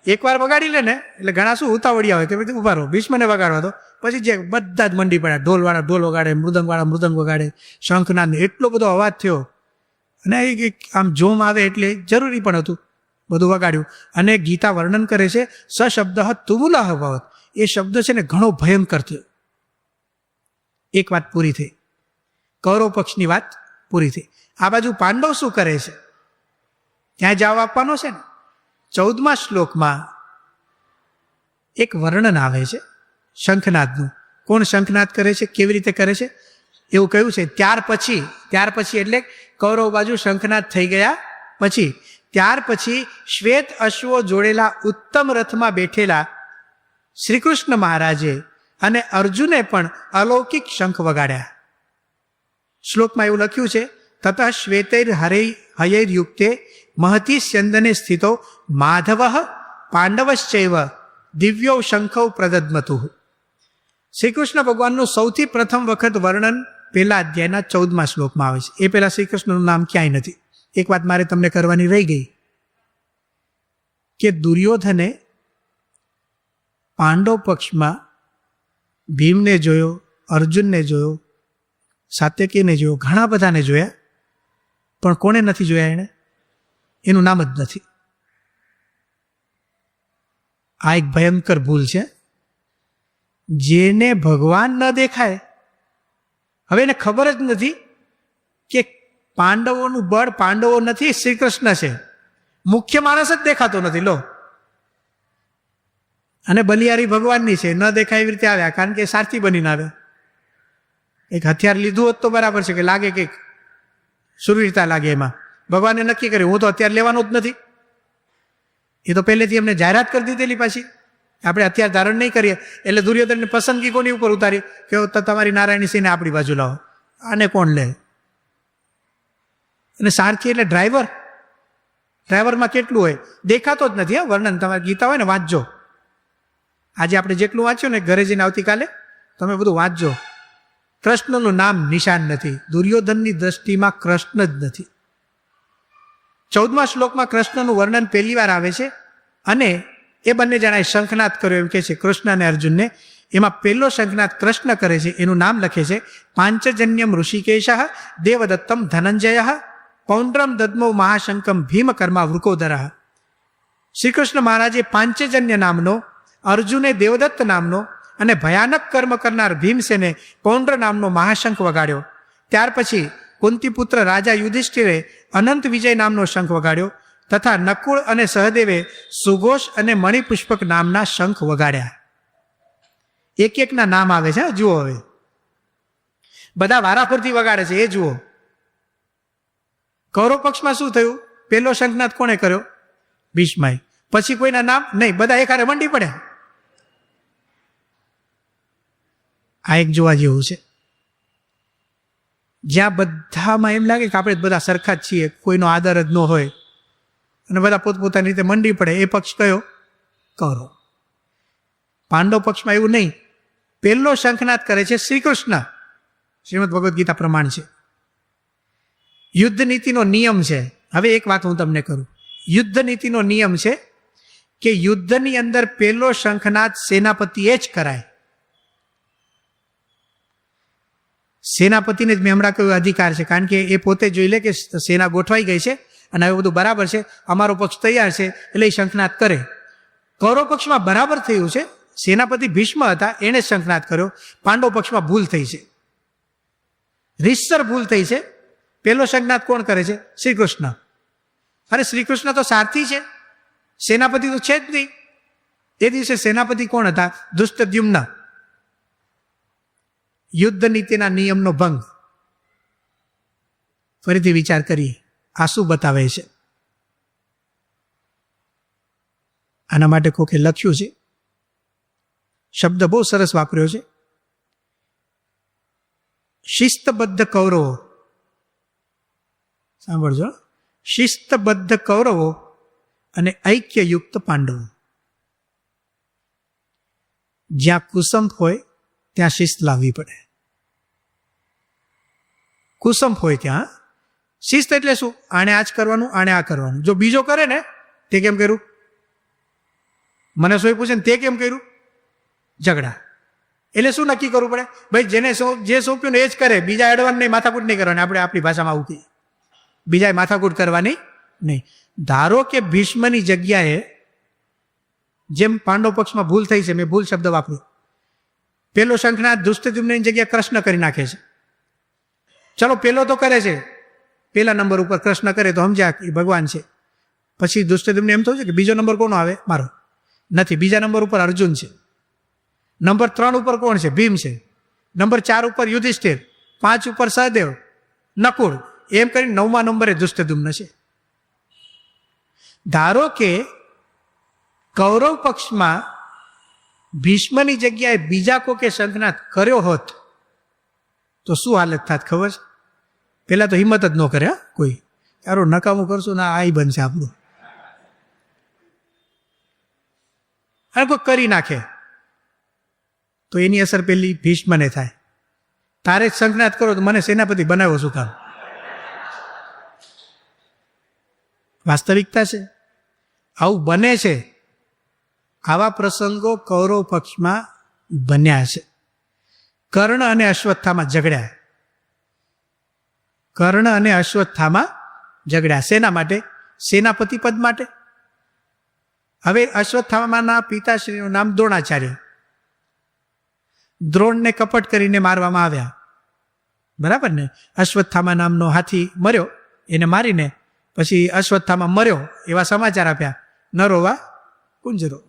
એકવાર વગાડી લે ને એટલે ઘણા શું ઉતાવળિયા હોય કે ભાઈ ઉભા રહો, ભીષ્મને વગાડવા દો. પછી જે બધા જ મંડી પડ્યા. ઢોલવાળા ઢોલ વગાડે, મૃદંગવાળા મૃદંગ વગાડે, શંખનાદ એટલો બધો અવાજ થયો. અને આમ જોમ આવે એટલે જરૂરી પણ હતું, બધું વગાડ્યું. અને ગીતા વર્ણન કરે છે સશબ્દ તુમુલઃ અભવત. એ શબ્દ છે ને ઘણો ભયંકર થયો. એક વાત પૂરી થઈ, કૌરવ પક્ષની વાત પૂરી થઈ. આ બાજુ પાંડવ શું કરે છે? ત્યાં જવાબ આપવાનો છે ને. 14મા શ્લોકમાં એક વર્ણન આવે છે શંખનાદનું. કોણ શંખનાદ કરે છે, કેવી રીતે કરે છે એવું કહ્યું છે. ત્યાર પછી એટલે કૌરવ બાજુ શંખનાદ થઈ ગયા પછી, ત્યાર પછી શ્વેત અશ્વો જોડેલા ઉત્તમ રથમાં બેઠેલા શ્રી કૃષ્ણ મહારાજે અને અર્જુને પણ અલૌકિક શંખ વગાડ્યા. શ્લોકમાં એવું લખ્યું છે, તતઃ શ્વેતૈર હયૈર યુક્તે મહતી સ્યંદને સ્થિતો માધવ પાંડવશ્ચૈવ દિવ્યો શંખૌ પ્રદદ્મતુ. શ્રી કૃષ્ણ ભગવાનનું સૌથી પ્રથમ વખત વર્ણન પહેલા અધ્યાયના 14મા શ્લોકમાં આવે છે. એ પહેલા શ્રી કૃષ્ણનું નામ ક્યાંય નથી. એક વાત મારે તમને કરવાની રહી ગઈ કે દુર્યોધને પાંડવ પક્ષમાં ભીમને જોયો, અર્જુનને જોયો, સાત્યકીને જોયો, ઘણા બધાને જોયા, પણ કોને નથી જોયા? એણે એનું નામ જ નથી. આ એક ભયંકર ભૂલ છે. જેને ભગવાન ન દેખાય, હવે એને ખબર જ નથી કે પાંડવોનું બળ પાંડવો નથી, શ્રી કૃષ્ણ છે. મુખ્ય માણસ જ દેખાતો નથી. લો, અને બલિયારી ભગવાનની છે, ન દેખાય એવી રીતે આવ્યા, કારણ કે સારથી બનીને આવ્યા. એક હથિયાર લીધું હોત તો બરાબર છે કે લાગે કંઈક સુરવીરતા લાગે. એમાં ભગવાને નક્કી કર્યું હું તો હથિયાર લેવાનું જ નથી. એ તો પહેલેથી એમને જાહેરાત કરી દીધેલી. પાછી આપણે હથિયાર ધારણ નહીં કરીએ એટલે દુર્યોધનની પસંદગી કોની ઉપર ઉતારી કે તમારી નારાયણી સિંહને આપણી બાજુ લાવો, આને કોણ લે? અને સારથી એટલે ડ્રાઈવરમાં કેટલું હોય દેખાતો જ નથી. હા, વર્ણન તમારે ગીતા હોય ને વાંચજો. આજે આપણે જેટલું વાંચ્યું ને ઘરે જઈને આવતીકાલે તમે બધું વાંચજો. કૃષ્ણનું નામ નિશાન નથી. દુર્યોધનની દ્રષ્ટિમાં કૃષ્ણ જ નથી. 14મા શ્લોકમાં કૃષ્ણનું વર્ણન પહેલી વાર આવે છે. અને એ બંને જણાએ શંખનાદ કર્યો એમ કે છે કૃષ્ણ અને અર્જુનને એમાં પહેલો શંખનાદ કૃષ્ણ કરે છે, એનું નામ લખે છે પાંચજન્યમ ઋષિકેશ દેવદત્તમ ધનંજય પૌંડ્રમ દદ્મો મહાશંકમ ભીમકર્મા વૃકોદર. શ્રી કૃષ્ણ મહારાજે પાંચજન્ય નામનો, અર્જુને દેવદત્ત નામનો અને ભયાનક કર્મ કરનાર ભીમસેને પૌંડ્ર નામનો મહાશંખ વગાડ્યો. ત્યાર પછી કુંતીપુત્ર રાજા યુધિષ્ઠિરે અનંત વિજય નામનો શંખ વગાડ્યો તથા નકુળ અને સહદેવે સુઘોષ અને મણિપુષ્પક નામના શંખ વગાડ્યા. એક એકના નામ આવે છે, જુઓ. હવે બધા વારાફરતી વગાડે છે, એ જુઓ. કૌરવ પક્ષમાં શું થયું? પહેલો શંખનાદ કોણે કર્યો? ભીષ્માએ. પછી કોઈના નામ નહીં, બધા એકારે મંડી પડ્યા. આ એક જોવા જેવું છે, જ્યાં બધામાં એમ લાગે કે આપણે બધા સરખા જ છીએ, કોઈનો આદર જ ન હોય અને બધા પોતપોતાની રીતે મંડી પડે. એ પક્ષ કયો? કૌરવ. પાંડવ પક્ષમાં એવું નહીં. પહેલો શંખનાદ કરે છે શ્રી કૃષ્ણ. શ્રીમદ ભગવદ્ ગીતા પ્રમાણ છે. યુદ્ધ નીતિનો નિયમ છે. હવે એક વાત હું તમને કરું. યુદ્ધ નીતિનો નિયમ છે કે યુદ્ધની અંદર પહેલો શંખનાદ સેનાપતિએ જ કરાય. સેનાપતિને જ મેં હમણાં કહ્યું અધિકાર છે, કારણ કે એ પોતે જોઈ લે કે સેના ગોઠવાઈ ગઈ છે અને હવે બધું બરાબર છે, અમારો પક્ષ તૈયાર છે, એટલે એ શંખનાદ કરે. કૌરવ પક્ષમાં બરાબર થયું છે, સેનાપતિ ભીષ્મ હતા, એણે શંખનાદ કર્યો. પાંડવ પક્ષમાં ભૂલ થઈ છે, રીતસર ભૂલ થઈ છે. પહેલો શંખનાદ કોણ કરે છે? શ્રી કૃષ્ણ. અરે શ્રી કૃષ્ણ તો સારથી છે, સેનાપતિ તો છે જ નહીં. એ દિવસે સેનાપતિ કોણ હતા? ધૃષ્ટદ્યુમ્ન. યુદ્ધ નીતિના નિયમનો ભંગ. ફરીથી વિચાર કરીએ, આ શું બતાવે છે? આના માટે કોકે લખ્યું છે, શબ્દ બહુ સરસ વાપર્યો છે, શિસ્તબદ્ધ કૌરવો. સાંભળજો, શિસ્તબદ્ધ કૌરવો અને ઐક્યયુક્ત પાંડવો. જ્યાં કુસંપ હોય ત્યાં શિસ્ત લાવવી પડે. કુસંપ હોય ત્યાં શિસ્ત એટલે શું? આણે આ જ કરવાનું, આણે આ કરવાનું. જો બીજો કરે ને, તે કેમ કર્યું? મને સોય પૂછે ને તે કેમ કર્યું? ઝઘડા. એટલે શું નક્કી કરવું પડે? ભાઈ જેને જે સોંપ્યું ને એ જ કરે, બીજા એડવાન્સ નહીં, માથાકૂટ નહીં કરવાની. આપણે આપણી ભાષામાં આવું કહીએ, બીજાએ માથાકૂટ કરવાની નહીં. ધારો કે ભીષ્મની જગ્યાએ, જેમ પાંડવ પક્ષમાં ભૂલ થઈ છે, મેં ભૂલ શબ્દ વાપર્યો. પેલો શંખનાદ ધૃષ્ટદ્યુમ્નની જગ્યાએ કૃષ્ણ કરી નાખે છે. ચલો પેલો તો કરે છે, પેલા નંબર ઉપર કૃષ્ણ કરે તો સમજ્યા એ ભગવાન છે. પછી ધૃષ્ટદ્યુમ્ન એમ થયું છે કે બીજો નંબર કોનો આવે? મારો. નથી, બીજા નંબર ઉપર અર્જુન છે. નંબર 3 ઉપર કોણ છે? ભીમ છે. નંબર 4 ઉપર યુધિષ્ઠિર, 5 ઉપર સહદેવ, નકુળ, એમ કરીને 9મા નંબરે ધૃષ્ટદ્યુમ્ન છે. ધારો કે કૌરવ પક્ષમાં ભીષ્મની જગ્યાએ બીજા કોકે શંખનાદ કર્યો હોત તો શું હાલત થાત ખબર છે? પેલા તો હિંમત જ ન કરે કોઈ, યારો નકામું કરશું ના આ બનશે આપણું. અને કોઈ કરી નાખે તો એની અસર પેલી ભીષ્મને થાય. તારે જ શંખનાદ કરો તો મને સેનાપતિ બનાવ્યો શું કામ? વાસ્તવિકતા છે, આવું બને છે. આવા પ્રસંગો કૌરવ પક્ષમાં બન્યા છે. કર્ણ અને અશ્વત્થામાં ઝઘડ્યા. કર્ણ અને અશ્વત્થામાં ઝઘડ્યા. શેના માટે? સેનાપતિ પદ માટે. હવે અશ્વત્થામાના પિતાશ્રીનું નામ દ્રોણાચાર્ય. દ્રોણને કપટ કરીને મારવામાં આવ્યા, બરાબર ને? અશ્વત્થામા નામનો હાથી મર્યો, એને મારીને પછી અશ્વત્થામા મર્યો એવા સમાચાર આપ્યા. નરોવા કુંજરો.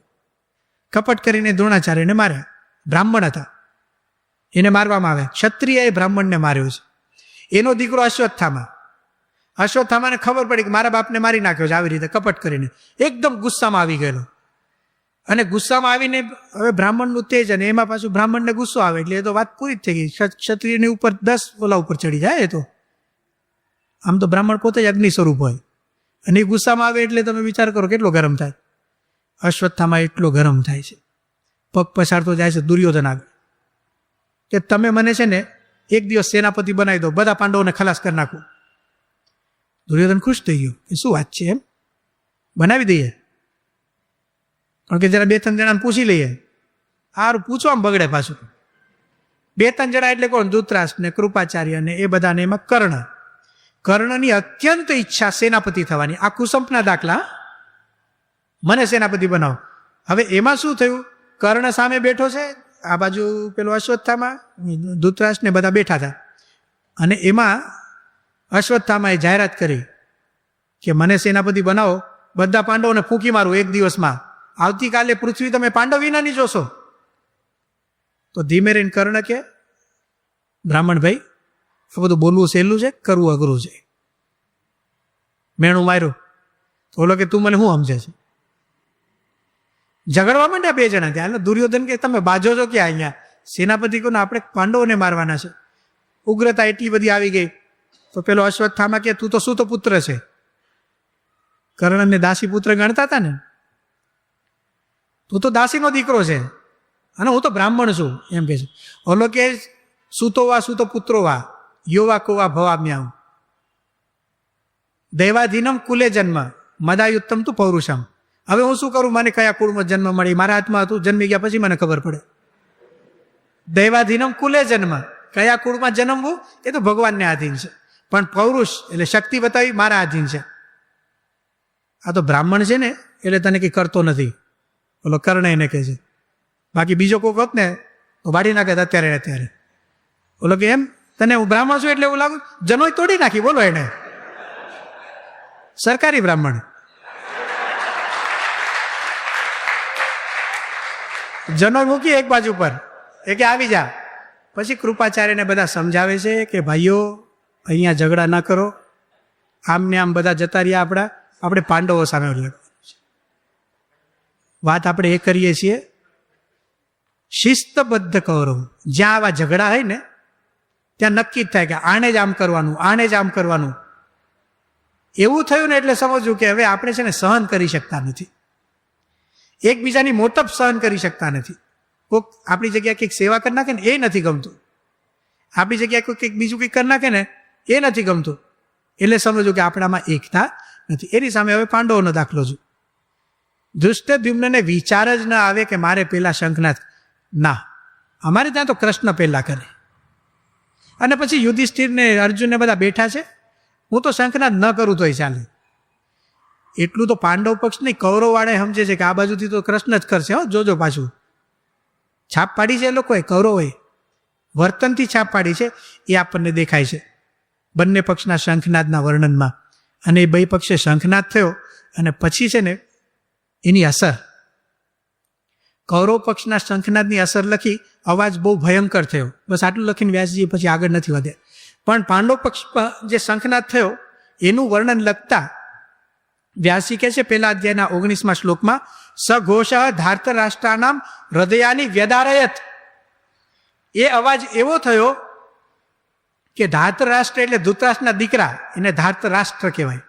કપટ કરીને દ્રોણાચાર્યને માર્યા. બ્રાહ્મણ હતા, એને મારવામાં આવ્યા. ક્ષત્રિયએ બ્રાહ્મણને માર્યો છે. એનો દીકરો અશ્વત્થામા. અશ્વત્થામાને ખબર પડી કે મારા બાપને મારી નાખ્યો છે આવી રીતે કપટ કરીને. એકદમ ગુસ્સામાં આવી ગયેલો. અને ગુસ્સામાં આવીને હવે બ્રાહ્મણનું તેજ, અને એમાં પાછું બ્રાહ્મણને ગુસ્સો આવે એટલે એ તો વાત પૂરી જ થઈ ગઈ. ક્ષત્રિયની ઉપર 10 ઓલા ઉપર ચડી જાય. એ તો આમ તો બ્રાહ્મણ પોતે જ અગ્નિ સ્વરૂપ હોય, અને એ ગુસ્સામાં આવે એટલે તમે વિચાર કરો કેટલો ગરમ થાય. અશ્વત્થામા એટલો ગરમ થાય છે, પગ પછાડતો જાય છે દુર્યોધન આગળ કે તમે મને છે ને એક દિવસ સેનાપતિ બનાવી દો, બધા પાંડવોને ખલાસ કરી નાખું. દુર્યોધન ખુશ થઈ ગયો કે શું વાત છે, એમ બનાવી દઈએ, પણ કે જરા 2-3 જણાને પૂછી લઈએ. સારું પૂછવામાં બગડે પાછું. 2-3 જણા એટલે કોણ? ધૃતરાષ્ટ્ર ને કૃપાચાર્ય ને એ બધાને એમાં કર્ણની અત્યંત ઈચ્છા સેનાપતિ થવાની. આ કુસંપના દાખલા, મને સેનાપતિ બનાવો. હવે એમાં શું થયું? કર્ણ સામે બેઠો છે, આ બાજુ પેલો અશ્વત્થામા, ધૃતરાષ્ટ્ર ને બધા બેઠા હતા. અને એમાં અશ્વત્થામાએ જાહેરાત કરી કે મને સેનાપતિ બનાવો, બધા પાંડવોને ફૂંકી મારું 1 દિવસમાં, આવતીકાલે પૃથ્વી તમે પાંડવ વિના નહીં જોશો. તો ધીમે રહીને કર્ણ કે, બ્રાહ્મણ ભાઈ, આ બધું બોલવું સહેલું છે, કરવું અઘરું છે. મેણું માર્યું. તો ઓલો કે તું મને શું સમજે છે? ઝઘડવા માંડ્યા 2 જણા ત્યાં. દુર્યોધન કે તમે બાજો છો ક્યાં? અહીંયા સેનાપતિ કોને? આપણે પાંડવોને મારવાના છે. ઉગ્રતા એટલી બધી આવી ગઈ. તો પેલો અશ્વત્થામા કે તું તો સૂતો પુત્ર છે. કર્ણને દાસી પુત્ર ગણતા હતા ને, તું તો દાસીનો દીકરો છે અને હું તો બ્રાહ્મણ છું એમ કે છે. ઓલો કે સૂતો પુત્રો વા યોવા કોવા ભવામ્યામ દૈવાધીનમ કુલે જન્મ મદાયુત્તમ તું પૌરુષમ. હવે હું શું કરું? મને કયા કુળમાં જન્મ મળી? મારા હાથમાં હતું. જન્મી ગયા પછી મને ખબર પડે. દૈવાધીનમ કુલે જન્મ, કયા કુળમાં જન્મવું એ તો ભગવાનને આધીન છે, પણ પૌરુષ એટલે શક્તિ બતાવી મારા આધીન છે. આ તો બ્રાહ્મણ છે ને એટલે તને કંઈ કરતો નથી, બોલો કર્ણ એને કહે છે. બાકી બીજો કોઈ હોત ને તો વાડી નાખે અત્યારે. બોલો કે એમ તને હું બ્રાહ્મણ છું એટલે એવું લાગુ? જનોય તોડી નાખી, બોલો એને. સરકારી બ્રાહ્મણ. જનોય મૂકી એક બાજુ પર, એ કે આવી જા. પછી કૃપાચાર્યને બધા સમજાવે છે કે ભાઈઓ અહીંયા ઝઘડા ના કરો, આમને આમ બધા જતા રહ્યા. આપણે પાંડવો સામે વાત આપણે એ કરીએ છીએ. શિસ્તબદ્ધ કૌરવ, જ્યાં આવા ઝઘડા હોય ને ત્યાં નક્કી જ થાય કે આને જ આમ કરવાનું, આને જ આમ કરવાનું. એવું થયું ને એટલે સમજવું કે હવે આપણે છે ને સહન કરી શકતા નથી, એકબીજાની મોતપ સહન કરી શકતા નથી. કોઈક આપણી જગ્યાએ કંઈક સેવા કરી નાખે ને એ નથી ગમતું, આપણી જગ્યાએ કોઈ કંઈક બીજું કંઈક કરી નાખે ને એ નથી ગમતું. એટલે સમજવું કે આપણામાં એકતા નથી. એની સામે હવે પાંડવોનો દાખલો છું. ધૃષ્ટદ્યુમ્નને વિચાર જ ન આવે કે મારે પેલા શંખનાદ, ના, અમારે ત્યાં તો કૃષ્ણ પહેલા કરે. અને પછી યુધિષ્ઠિરને અર્જુનને બધા બેઠા છે, હું તો શંખનાદ ન કરું તોય ચાલે. એટલું તો પાંડવ પક્ષ નહીં, કૌરવ વાળા સમજે છે કે આ બાજુથી તો કૃષ્ણ જ કરશે. જોજો પાછું છાપ પાડી છે એ લોકોએ, કૌરવોએ વર્તનથી છાપ પાડી છે. એ આપણને દેખાય છે બંને પક્ષના શંખનાદના વર્ણનમાં. અને એ 2 પક્ષે શંખનાદ થયો અને પછી છે ને એની અસર, કૌરવ પક્ષના શંખનાદની અસર લખી, અવાજ બહુ ભયંકર થયો. બસ આટલું લખીને વ્યાસજી પછી આગળ નથી વધ્યા. પણ પાંડવ પક્ષમાં જે શંખનાદ થયો એનું વર્ણન લખતા વ્યાસજી કહે છે પહેલા અધ્યાયના 19મા શ્લોકમાં, સઘોષ ધાર્તરાષ્ટ્રાનામ હૃદયાની વ્યદારયત. એ અવાજ એવો થયો કે ધાર્તરાષ્ટ્ર એટલે ધૃતરાષ્ટ્રના દીકરા, એને ધાર્તરાષ્ટ્ર કહેવાય.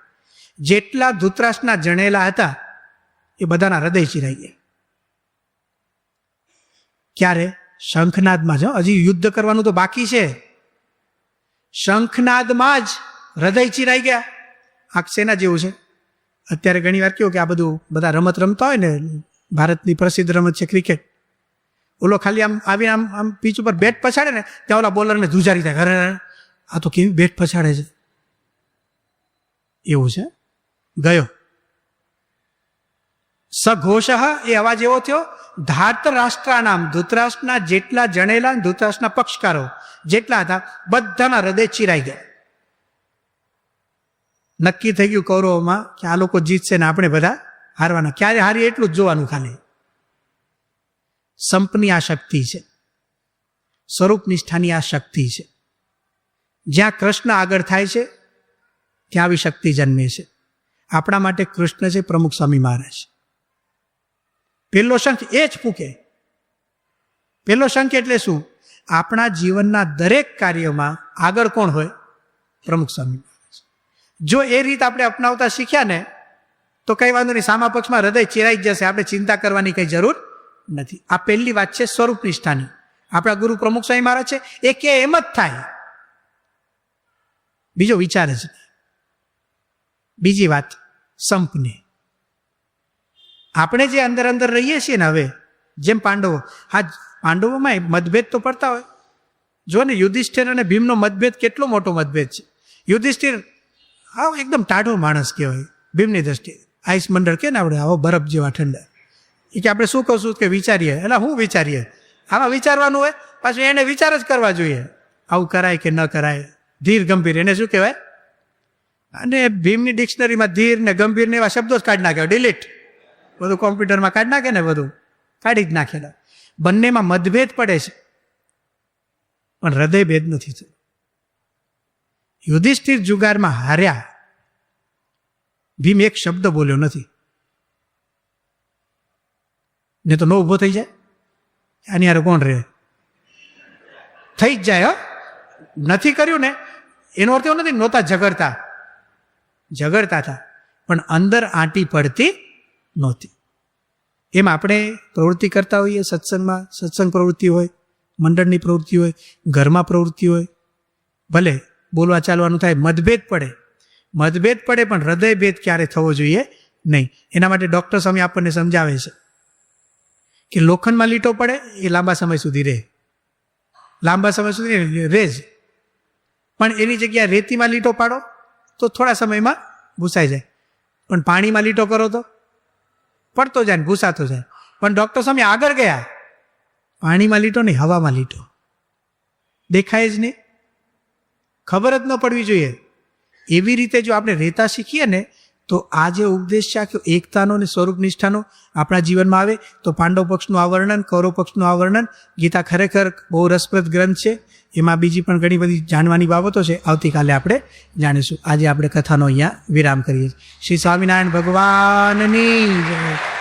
જેટલા ધૃતરાષ્ટ્રના જણેલા હતા એ બધાના હૃદય ચિરાઈ ગયા. ક્યારે? શંખનાદમાં જ. હજી યુદ્ધ કરવાનું તો બાકી છે. શંખનાદમાં જ હૃદય ચિરાઈ ગયા. આ શેના જેવું છે? અત્યારે ઘણી વાર કેવું કે આ બધું બધા રમત રમતા હોય ને, ભારતની પ્રસિદ્ધ રમત છે ક્રિકેટ. ઓલો ખાલી આમ આવીને આમ પીચ ઉપર બેટ પછાડે ને ત્યાં ઓલા બોલરને ધ્રુજારી થાય, અરે આ તો કેવી બેટ પછાડે છે. એવું છે. ગયો સઘોષ, એ અવાજ એવો થયો, ધાર્તરાષ્ટ્રાનામ, ધૃતરાષ્ટ્રના જેટલા જણેલા, ધૃતરાષ્ટ્રના પક્ષકારો જેટલા હતા બધાના હૃદય ચિરાઈ ગયા. નક્કી થઈ ગયું કૌરવોમાં કે આ લોકો જીતશે ને આપણે બધા હારવાના. ક્યારે હારી એટલું જ જોવાનું ખાલી. સંપની આ શક્તિ છે, સ્વરૂપ નિષ્ઠાની આ શક્તિ છે. જ્યાં કૃષ્ણ આગળ થાય છે ત્યાં આવી શક્તિ જન્મે છે. આપણા માટે કૃષ્ણ છે પ્રમુખ સ્વામી મહારાજ. પહેલો શંખ એ જ ફૂંકે. પહેલો શંખ એટલે શું? આપણા જીવનના દરેક કાર્યમાં આગળ કોણ હોય? પ્રમુખ સ્વામી મહારાજ. જો એ રીત આપણે અપનાવતા શીખ્યા ને તો કઈ વાંધો નહીં, સામા પક્ષમાં હૃદય ચિરાઈ જ જશે, આપણે ચિંતા કરવાની કઈ જરૂર નથી. આ પહેલી વાત છે સ્વરૂપ નિષ્ઠાની. આપણા ગુરુ પ્રમુખ સ્વામી મહારાજ છે એ કે એમ જ થાય, બીજો વિચાર જ. બીજી વાત સંપને. આપણે જે અંદર અંદર રહીએ છીએ ને હવે જેમ પાંડવો, હા પાંડવોમાં મતભેદ તો પડતા હોય. જો ને યુધિષ્ઠિર અને ભીમનો મતભેદ કેટલો મોટો મતભેદ છે. યુધિષ્ઠિર હા એકદમ ટાઢો માણસ કહેવાય ભીમની દ્રષ્ટિએ. આઈસ મંડળ કે ને આપણે આવો બરફ જેવા ઠંડા. એ કે આપણે શું કહું કે વિચારીએ, એટલે હું વિચારીએ, આમાં વિચારવાનું હોય, પાછું એને વિચાર જ કરવા જોઈએ, આવું કરાય કે ન કરાય. ધીર ગંભીર એને શું કહેવાય? અને ભીમની ડિક્શનરીમાં ધીર ને ગંભીર ને એવા શબ્દો જ કાઢી નાખ્યા, ડિલીટ, બધું કોમ્પ્યુટરમાં કાઢી નાખે ને, બધું કાઢી જ નાખેલા. બંનેમાં મતભેદ પડે છે પણ હૃદય ભેદ નથી થયો. યુધિષ્ઠિર જુગારમાં હાર્યા, ભીમ એક શબ્દ બોલ્યો નથી, ને તો નો ઊભો થઈ જાય. આની હારે કોણ રહે? થઈ જ જાય. નથી કર્યું ને એનો અર્થ એવો નથી નહોતા ઝઘડતા હતા, પણ અંદર આંટી પડતી નહોતી. એમ આપણે પ્રવૃત્તિ કરતા હોઈએ સત્સંગમાં, સત્સંગ પ્રવૃત્તિ હોય, મંડળની પ્રવૃત્તિ હોય, ઘરમાં પ્રવૃત્તિ હોય, ભલે બોલવા ચાલવાનું થાય, મતભેદ પડે પણ હૃદય ભેદ ક્યારે થવો જોઈએ નહીં. એના માટે ડૉક્ટર સ્વામી આપણને સમજાવે છે કે લોખંડમાં લીટો પડે એ લાંબા સમય સુધી રહે જ, પણ એની જગ્યાએ રેતીમાં લીટો પાડો તો થોડા સમયમાં ભૂસાઈ જાય. પણ પાણીમાં લીટો કરો તો પડતો જાય ને ભૂસાતો જાય. પણ ડૉક્ટર સ્વામી આગળ ગયા, પાણીમાં લીટો નહીં, હવામાં લીટો, દેખાય જ નહીં, ખબર જ ન પડવી જોઈએ. એવી રીતે જો આપણે રહેતા શીખીએ ને તો આ જે ઉપદેશ છે કે એકતાનો અને સ્વરૂપ નિષ્ઠાનો આપણા જીવનમાં આવે તો પાંડવ પક્ષનું આ વર્ણન, કૌરવ પક્ષનું આ વર્ણન, ગીતા ખરેખર બહુ રસપ્રદ ગ્રંથ છે. એમાં બીજી પણ ઘણી બધી જાણવાની બાબતો છે, આવતીકાલે આપણે જાણીશું. આજે આપણે કથાનો અહીંયા વિરામ કરીએ છીએ. શ્રી સ્વામિનારાયણ ભગવાનની જય.